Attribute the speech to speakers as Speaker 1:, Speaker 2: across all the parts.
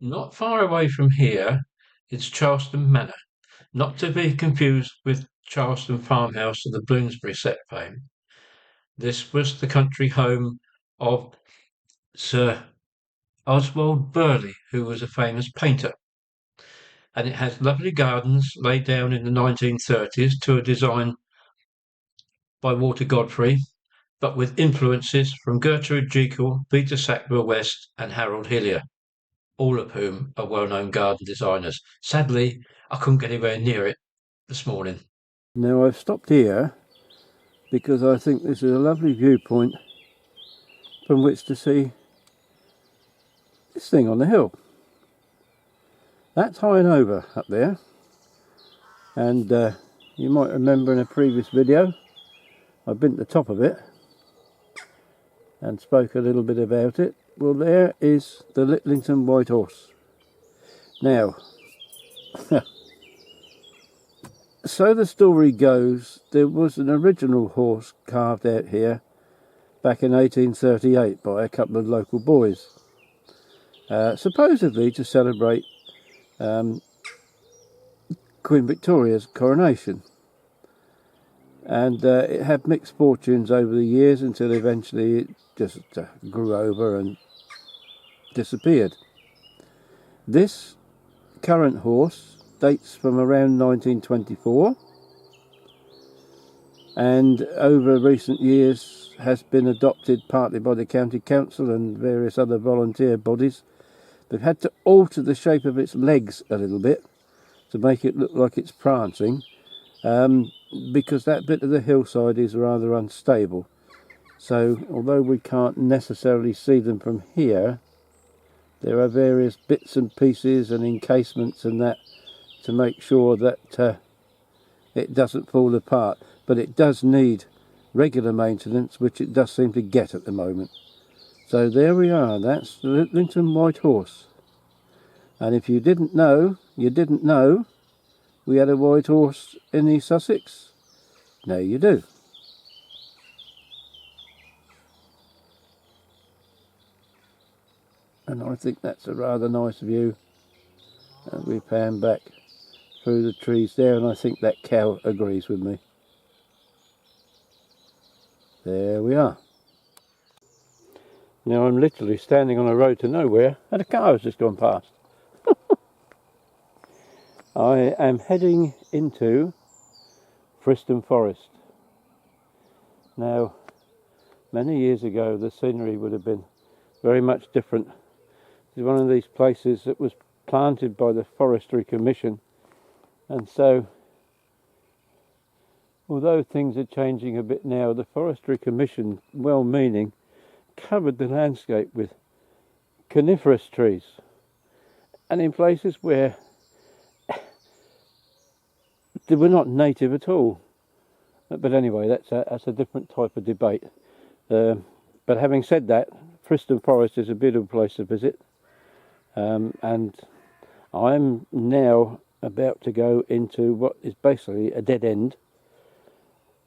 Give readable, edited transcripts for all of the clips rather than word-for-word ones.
Speaker 1: Not far away from here is Charleston Manor, not to be confused with Charleston Farmhouse of the Bloomsbury set fame. This was the country home of Sir Oswald Burley, who was a famous painter, and it has lovely gardens laid down in the 1930s to a design by Walter Godfrey, but with influences from Gertrude Jekyll, Peter Sackville-West, and Harold Hillier, all of whom are well-known garden designers. Sadly, I couldn't get anywhere near it this morning.
Speaker 2: Now I've stopped here because I think this is a lovely viewpoint from which to see this thing on the hill. That's high and over up there, and you might remember in a previous video I've been to the top of it and spoke a little bit about it. Well, there is the Littlington White Horse. Now, so the story goes, there was an original horse carved out here back in 1838 by a couple of local boys, supposedly to celebrate Queen Victoria's coronation. And it had mixed fortunes over the years until eventually it just grew over and disappeared. This current horse dates from around 1924 and over recent years has been adopted partly by the county council and various other volunteer bodies. They've had to alter the shape of its legs a little bit to make it look like it's prancing, because that bit of the hillside is rather unstable. So although we can't necessarily see them from here, there are various bits and pieces and encasements and that to make sure that it doesn't fall apart. But it does need regular maintenance, which it does seem to get at the moment. So there we are, that's the Littlington White Horse. And if you didn't know, you didn't know we had a white horse in East Sussex. Now you do. And I think that's a rather nice view as we pan back through the trees there, and I think that cow agrees with me. There we are. Now I'm literally standing on a road to nowhere and a car has just gone past. I am heading into Friston Forest. Now, many years ago the scenery would have been very much different. It's one of these places that was planted by the Forestry Commission, and so although things are changing a bit now, the Forestry Commission, well-meaning, covered the landscape with coniferous trees, and in places where they were not native at all. But anyway, that's a different type of debate. But having said that, Friston Forest is a beautiful place to visit, and I'm now about to go into what is basically a dead end,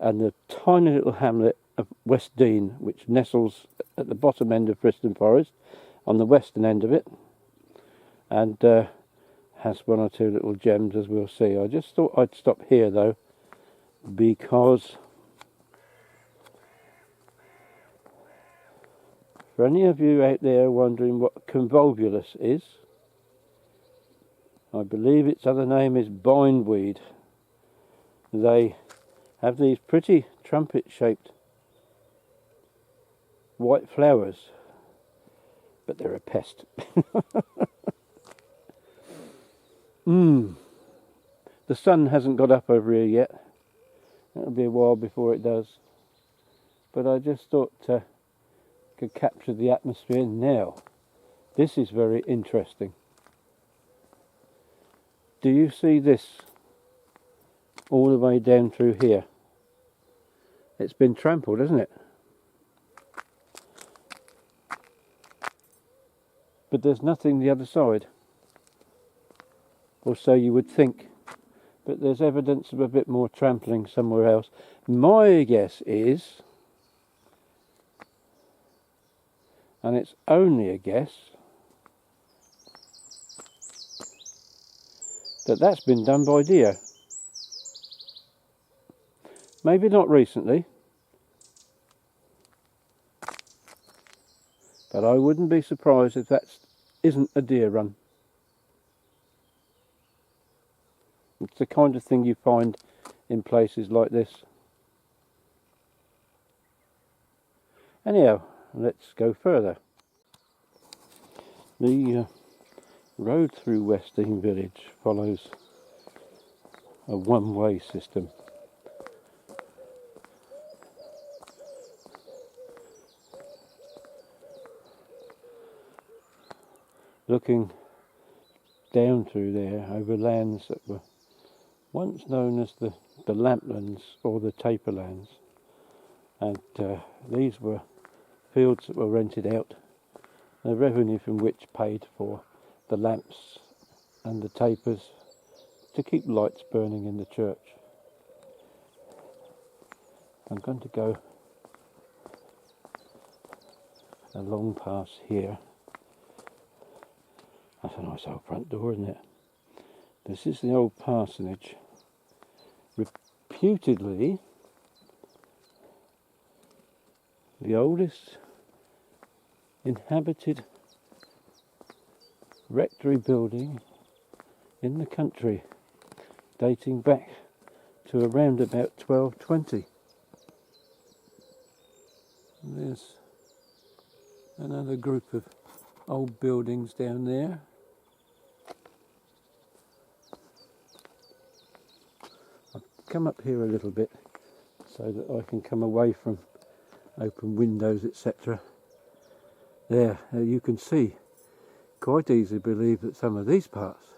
Speaker 2: and the tiny little hamlet of West Dean, which nestles at the bottom end of Friston Forest, on the western end of it, and has one or two little gems, as we'll see. I just thought I'd stop here though, because for any of you out there wondering what convolvulus is, I believe its other name is bindweed. They have these pretty trumpet-shaped white flowers, but they're a pest. The sun hasn't got up over here yet. It'll be a while before it does. But I just thought could capture the atmosphere now. This is very interesting. Do you see this all the way down through here? It's been trampled, hasn't it? But there's nothing the other side. Or so you would think. But there's evidence of a bit more trampling somewhere else. My guess is, and it's only a guess, that that's been done by deer. Maybe not recently, but I wouldn't be surprised if that isn't a deer run. It's the kind of thing you find in places like this. Anyhow, let's go further. The road through Westdean village follows a one-way system. Looking down through there over lands that were once known as the lamplands or the taperlands, and these were fields that were rented out, the revenue from which paid for the lamps and the tapers to keep lights burning in the church. I'm going to go along past here. That's a nice old front door, isn't it? This is the old parsonage, reputedly the oldest inhabited rectory building in the country, dating back to around about 1220. There's another group of old buildings down there. I've come up here a little bit so that I can come away from open windows, etc. There, you can see, quite easily believe that some of these parts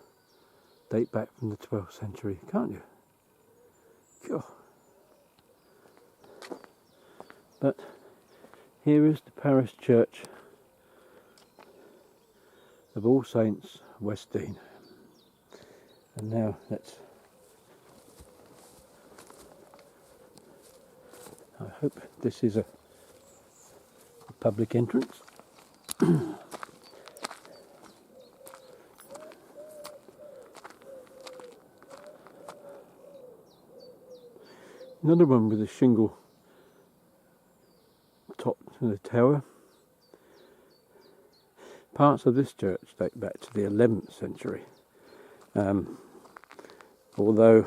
Speaker 2: date back from the 12th century, can't you? God. But here is the parish church of All Saints, Westdean. And now I hope this is a public entrance. Another one with a shingle top to the tower. Parts of this church date back to the 11th century, although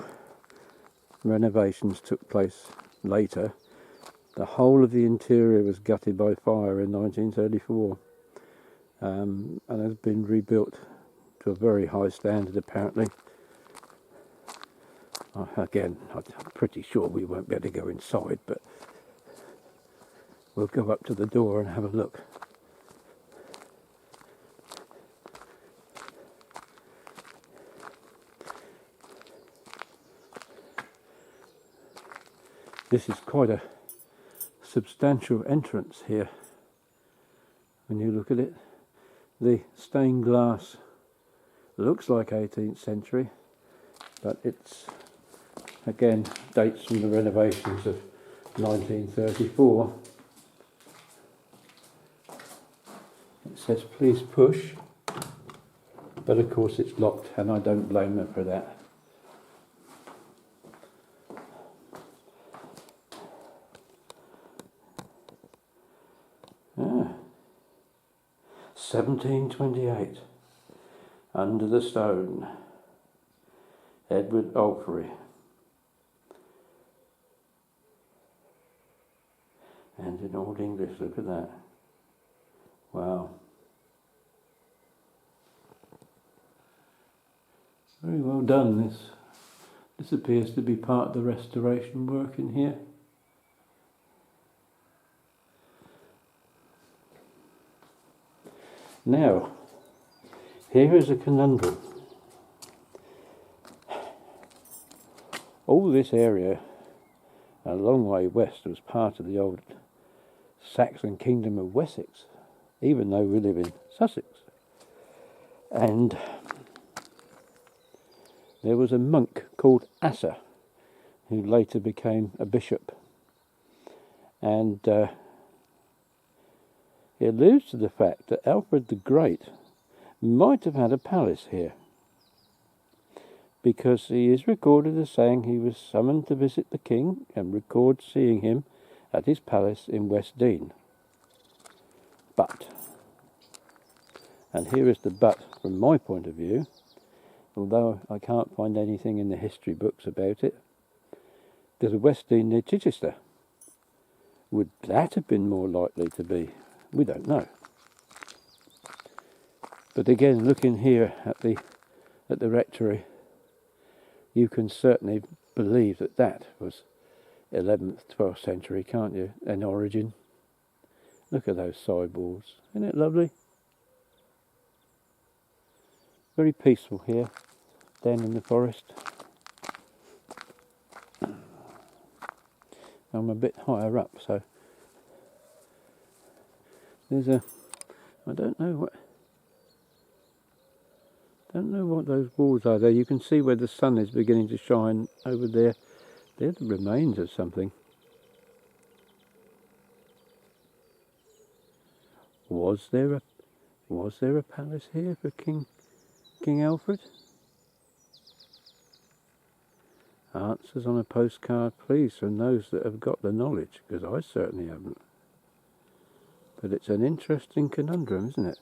Speaker 2: renovations took place later. The whole of the interior was gutted by fire in 1934, and has been rebuilt to a very high standard apparently. Again, I'm pretty sure we won't be able to go inside, but we'll go up to the door and have a look. This is quite a substantial entrance here when you look at it. The stained glass looks like 18th century, but it's again dates from the renovations of 1934. It says please push, but of course it's locked, and I don't blame them for that. Ah, 1728, Under the Stone, Edward Alfrey. And in Old English, look at that. Wow. Very well done. This appears to be part of the restoration work in here. Now, here is a conundrum. All this area, a long way west, was part of the old Saxon kingdom of Wessex, even though we live in Sussex. And there was a monk called Asser, who later became a bishop. And he alludes to the fact that Alfred the Great might have had a palace here. because he is recorded as saying he was summoned to visit the king and records seeing him at his palace in West Dean. But, and here is the but from my point of view, although I can't find anything in the history books about it, there's a West Dean near Chichester. Would that have been more likely to be? We don't know. But again, looking here at the rectory, you can certainly believe that that was 11th, 12th century, can't you, in origin? Look at those sideboards. Isn't it lovely? Very peaceful here, down in the forest. I'm a bit higher up, so there's I don't know what those walls are there. You can see where the sun is beginning to shine over there. They're the remains of something. Was there a palace here for King Alfred? Answers on a postcard, please, from those that have got the knowledge, because I certainly haven't. But it's an interesting conundrum, isn't it?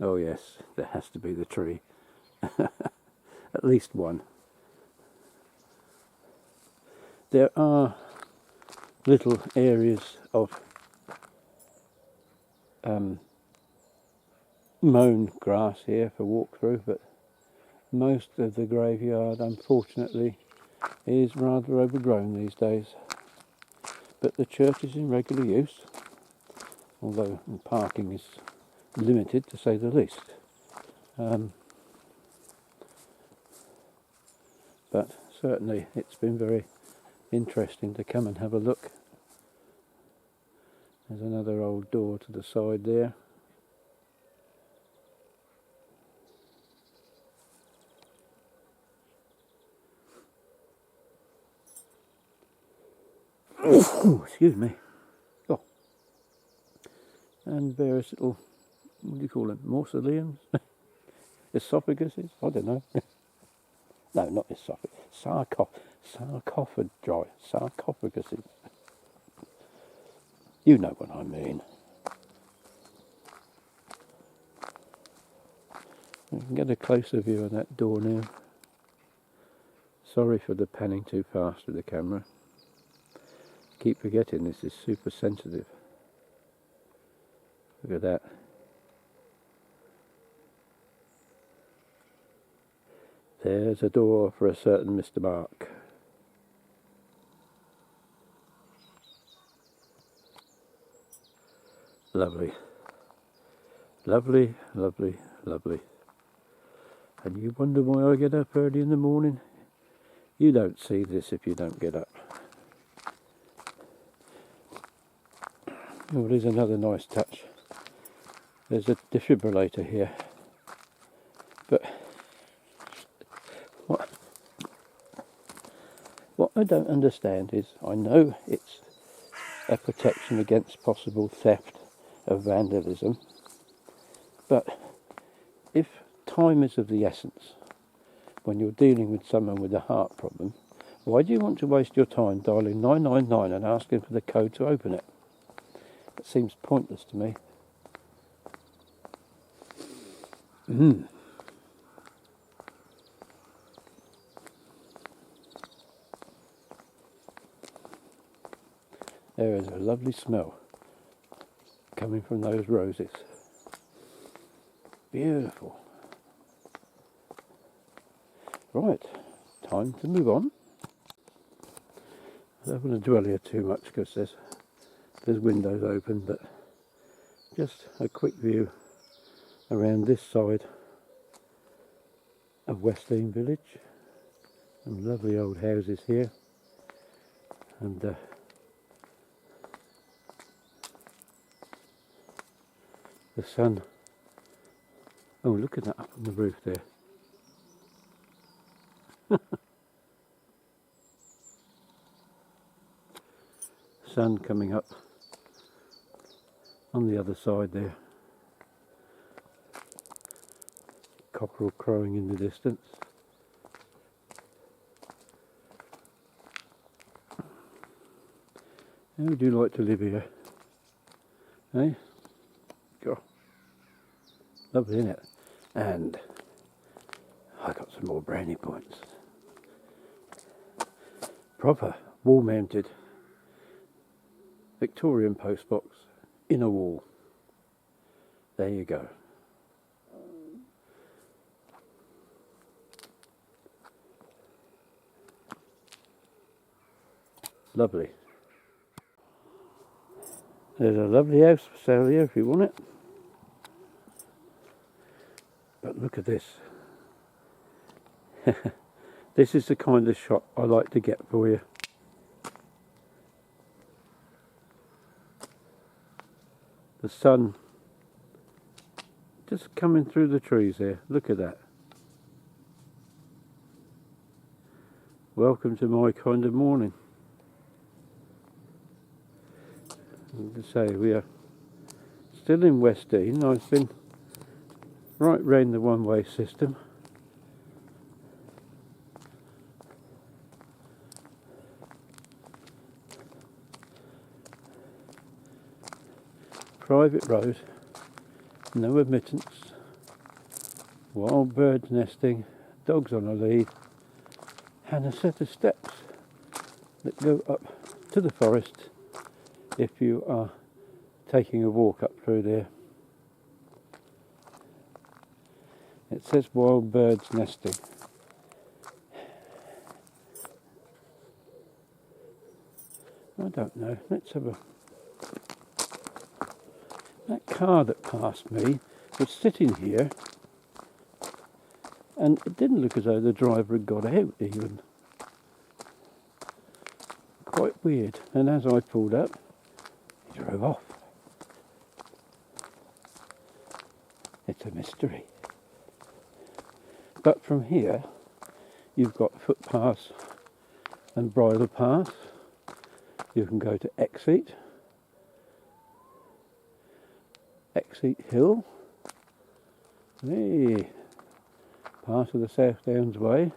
Speaker 2: Oh yes, there has to be the tree. At least one. There are little areas of mown grass here for walk through, but most of the graveyard, unfortunately, is rather overgrown these days. But the church is in regular use, although parking is limited to say the least. But certainly it's been very interesting to come and have a look. There's another old door to the side there. Excuse me. Oh. And various little, what do you call them, mausoleums? Esophaguses? I don't know. No, not esophagus. Sarcophaguses. You know what I mean. We can get a closer view of that door now. Sorry for the panning too fast with the camera. Keep forgetting this is super sensitive. Look at that. There's a door for a certain Mr. Mark. Lovely. Lovely, lovely, lovely. And you wonder why I get up early in the morning? You don't see this if you don't get up. Oh, there's another nice touch. There's a defibrillator here. But what I don't understand is, I know it's a protection against possible theft of vandalism, but if time is of the essence when you're dealing with someone with a heart problem, why do you want to waste your time dialing 999 and asking for the code to open it? It seems pointless to me. There is a lovely smell coming from those roses. Beautiful. Right, time to move on. I don't want to dwell here too much because there's windows open, but just a quick view around this side of West Dean village. Some lovely old houses here, and the sun. Oh, look at that up on the roof there. Sun coming up on the other side there. cockerel crowing in the distance. How would you like to live here? Eh? God. Lovely, isn't it? And I got some more brownie points. Proper wall mounted Victorian postbox in a wall. There you go. Lovely. There's a lovely house for sale here if you want it. But look at this. This is the kind of shot I like to get for you. The sun just coming through the trees there. Look at that. Welcome to my kind of morning. As I say, we are still in West Dean. I've been right round the one-way system. Private road, no admittance, wild birds nesting, dogs on a lead, and a set of steps that go up to the forest if you are taking a walk up through there. It says wild birds nesting. I don't know, let's have a... That car that passed me was sitting here and it didn't look as though the driver had got out even. Quite weird. And as I pulled up, he drove off. It's a mystery. But from here, you've got footpaths and bridle paths. You can go to Exeat Hill. Hey, part of the South Downs Way.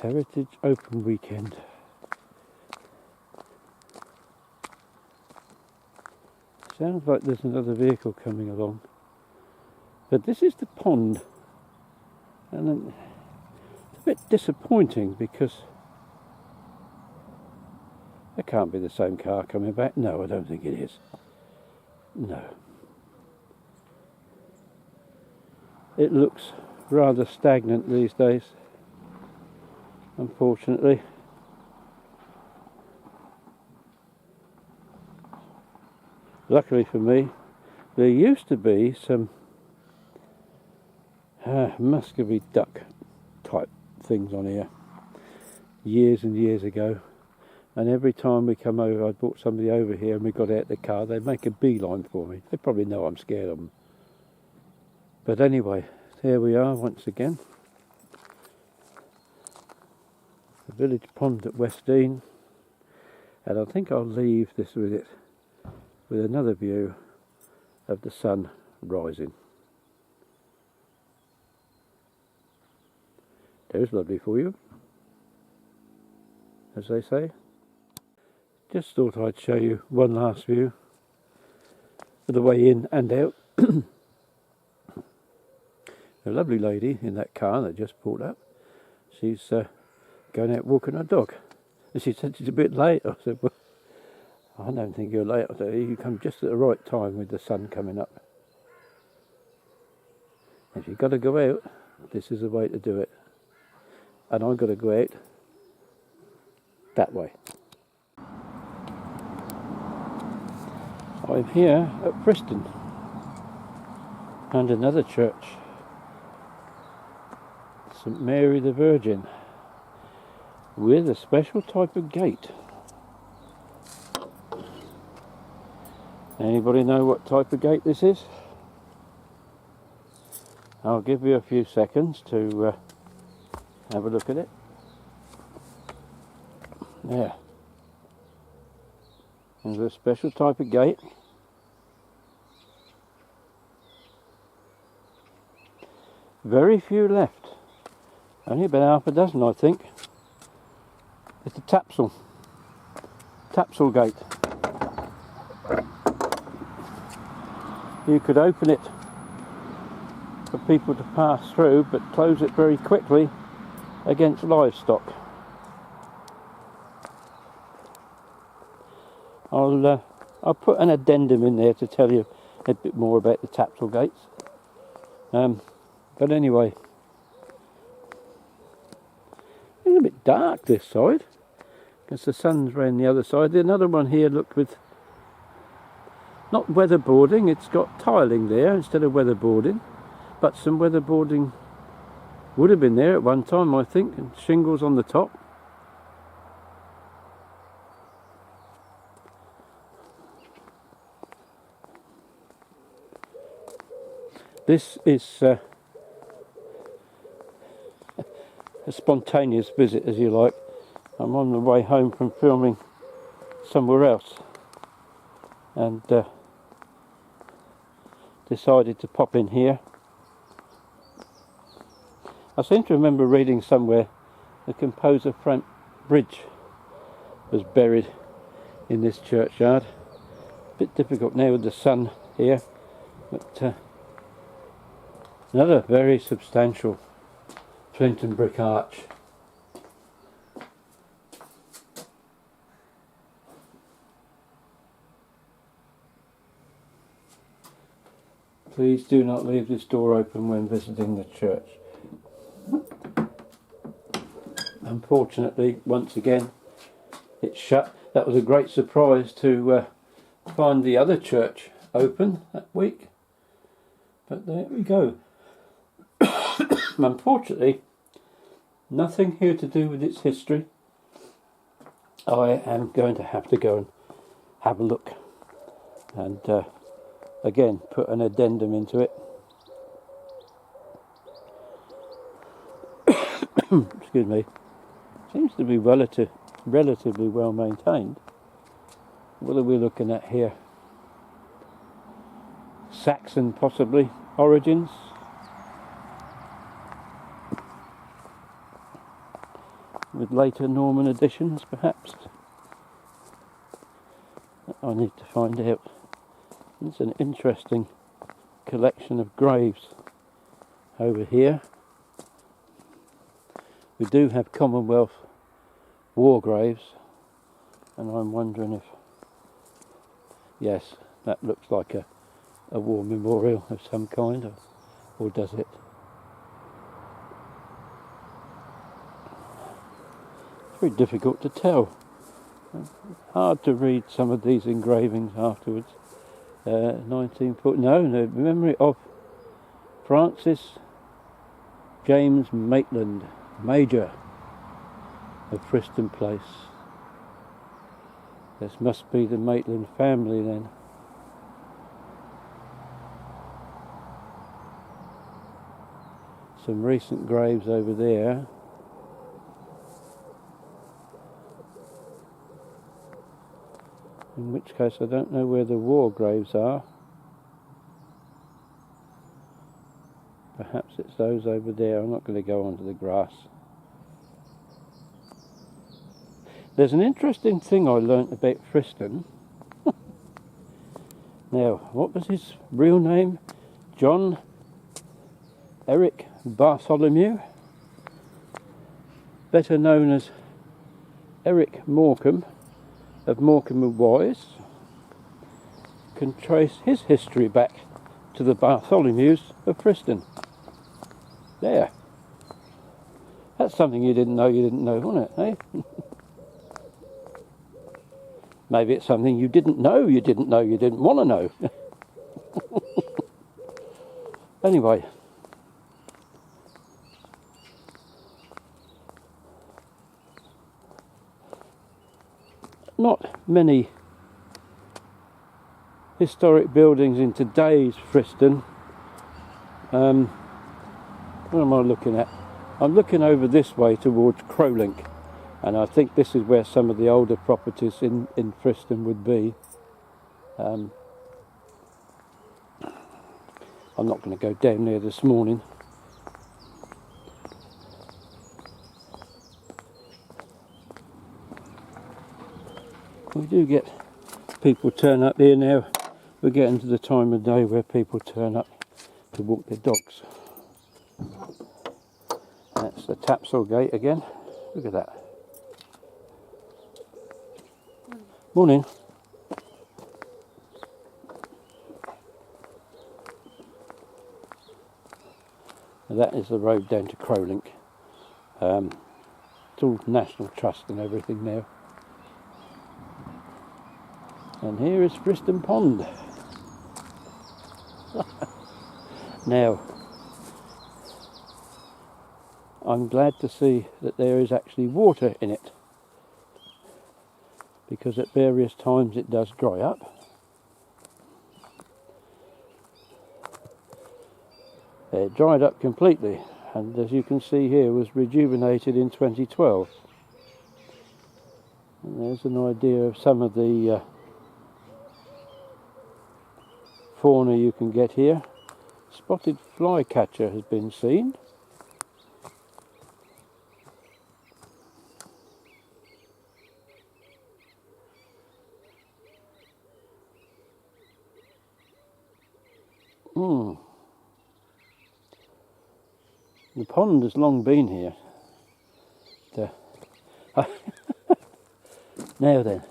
Speaker 2: Heritage Open Weekend. Sounds like there's another vehicle coming along. But this is the pond. And it's a bit disappointing because it can't be the same car coming back. No, I don't think it is. No. It looks rather stagnant these days, unfortunately. Luckily for me, there used to be some Muscovy duck type things on here years and years ago. And every time we come over, I brought somebody over here and we got out the car, they'd make a beeline for me. They probably know I'm scared of them. But anyway, there we are once again. The village pond at West Dean. And I think I'll leave this with it, with another view of the sun rising. There's lovely for you, as they say. Just thought I'd show you one last view of the way in and out. A lovely lady in that car that just pulled up. She's going out walking her dog. And she said she's a bit late. I said, well, I don't think you're late. I said, you come just at the right time with the sun coming up. If you've got to go out, this is the way to do it. And I've got to go out that way. I'm here at Preston and another church, St Mary the Virgin, with a special type of gate. Anybody know what type of gate this is? I'll give you a few seconds to have a look at it. There. There's a special type of gate. very few left. Only about half a dozen, I think. It's a Tapsell gate. You could open it for people to pass through, but close it very quickly against livestock. I'll put an addendum in there to tell you a bit more about the Tapsell gates. But anyway, it's a bit dark this side because the sun's round the other side. Another one here, look, with not weatherboarding, it's got tiling there instead of weatherboarding, but some weatherboarding would have been there at one time, I think, and shingles on the top. This is a spontaneous visit, as you like. I'm on the way home from filming somewhere else and decided to pop in here. I seem to remember reading somewhere the composer Frank Bridge was buried in this churchyard. A bit difficult now with the sun here, but another very substantial flint and brick arch. Please do not leave this door open when visiting the church. Unfortunately, once again, it's shut. That was a great surprise to find the other church open that week. But there we go. Unfortunately, nothing here to do with its history. I am going to have to go and have a look and again put an addendum into it. Excuse me. Seems to be relatively well maintained. What are we looking at here? Saxon, possibly, origins. With later Norman additions, perhaps. I need to find out. It's an interesting collection of graves over here. We do have Commonwealth war graves, and I'm wondering if, yes, that looks like a war memorial of some kind, or does it? It's very difficult to tell. Hard to read some of these engravings afterwards. 1940, no, memory of Francis James Maitland, Major of Friston Place. This must be the Maitland family then. Some recent graves over there. In which case I don't know where the war graves are. Perhaps it's those over there. I'm not going to go onto the grass. There's an interesting thing I learnt about Friston. Now, what was his real name? John Eric Bartholomew, better known as Eric Morecambe of Morecambe and Wise, can trace his history back to the Bartholomews of Friston. There. That's something you didn't know, wasn't it, eh? Maybe it's something you didn't know, you didn't want to know. Anyway. Not many historic buildings in today's Friston. What am I looking at? I'm looking over this way towards Crowlink, and I think this is where some of the older properties in Friston would be. I'm not going to go down there this morning. We do get people turn up here now. We're getting to the time of day where people turn up to walk their dogs. That's the Tapsell gate again. Look at that. Morning. And that is the road down to Crowlink. It's all National Trust and everything now. And here is Friston Pond. Now, I'm glad to see that there is actually water in it, because at various times it does dry up. It dried up completely, and as you can see here, was rejuvenated in 2012. And there's an idea of some of the fauna you can get here. Spotted flycatcher has been seen. The pond has long been here. Now then,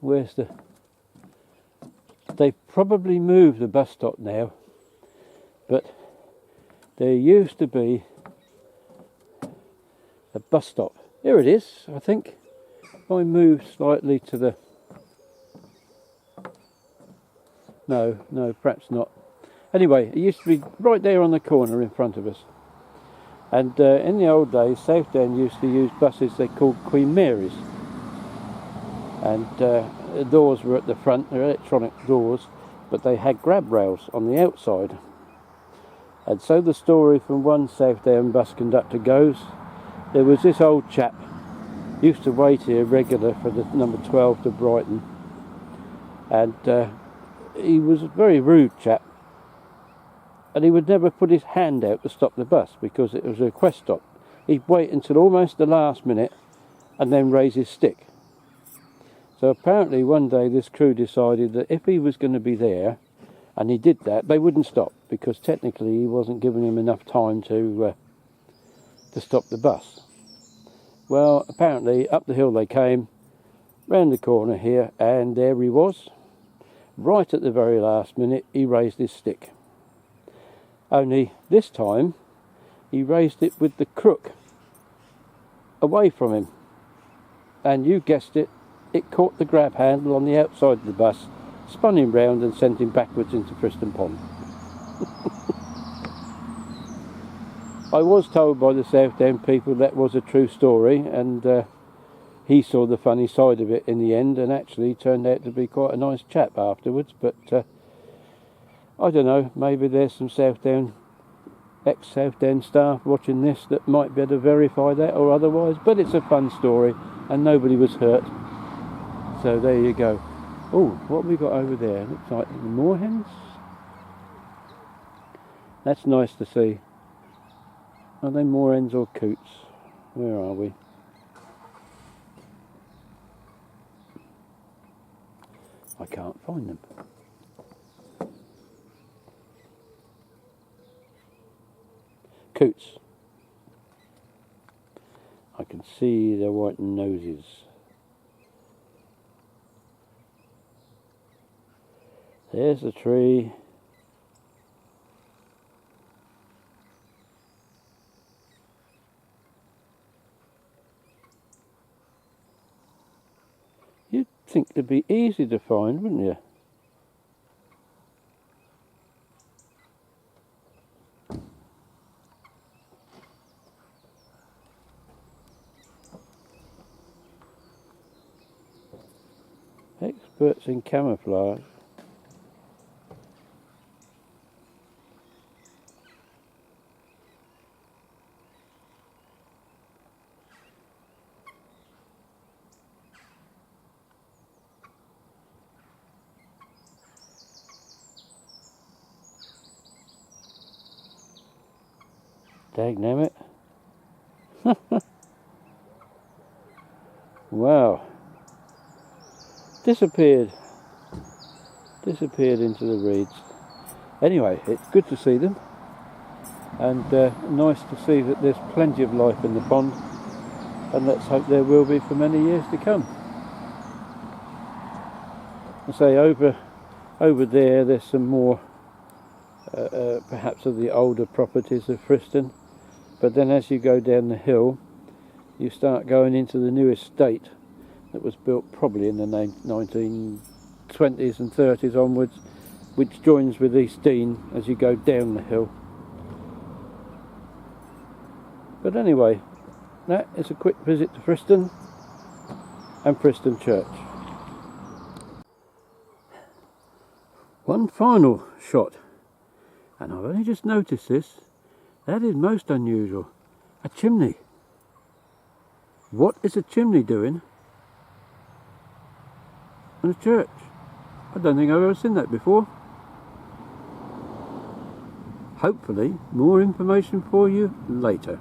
Speaker 2: where's the... They've probably moved the bus stop now, but there used to be a bus stop. Here it is, I think. If I move slightly to the... No, perhaps not. Anyway, it used to be right there on the corner in front of us. And in the old days, Southdown used to use buses they called Cuckmeres. And the doors were at the front, they're electronic doors, but they had grab rails on the outside. And so the story from one Southdown bus conductor goes, there was this old chap, used to wait here regular for the number 12 to Brighton. And he was a very rude chap. And he would never put his hand out to stop the bus because it was a request stop. He'd wait until almost the last minute and then raise his stick. So apparently one day this crew decided that if he was going to be there and he did that, they wouldn't stop, because technically he wasn't giving him enough time to stop the bus. Well, apparently up the hill they came, round the corner here, and there he was. Right at the very last minute he raised his stick. Only this time he raised it with the crook away from him, and you guessed it, it caught the grab handle on the outside of the bus, spun him round and sent him backwards into Friston Pond. I was told by the Southdown people that was a true story, and he saw the funny side of it in the end and actually turned out to be quite a nice chap afterwards. But I don't know, maybe there's some Southdown, ex-Southdown staff watching this that might be able to verify that or otherwise, but it's a fun story and nobody was hurt. So there you go. Oh, what have we got over there? Looks like moorhens. That's nice to see. Are they moorhens or coots? Where are we? I can't find them. Coots. I can see their white noses. There's the tree. You'd think they'd be easy to find, wouldn't you? Experts in camouflage. Dagnammit. Wow. Disappeared into the reeds. Anyway, it's good to see them, and nice to see that there's plenty of life in the pond, and let's hope there will be for many years to come. I say over there's some more perhaps of the older properties of Friston, but then as you go down the hill you start going into the new estate that was built probably in the 1920s and 30s onwards, which joins with East Dean as you go down the hill. But anyway, that is a quick visit to Friston and Friston Church. One final shot, and I've only just noticed this. That is most unusual. A chimney. What is a chimney doing in a church? I don't think I've ever seen that before. Hopefully, more information for you later.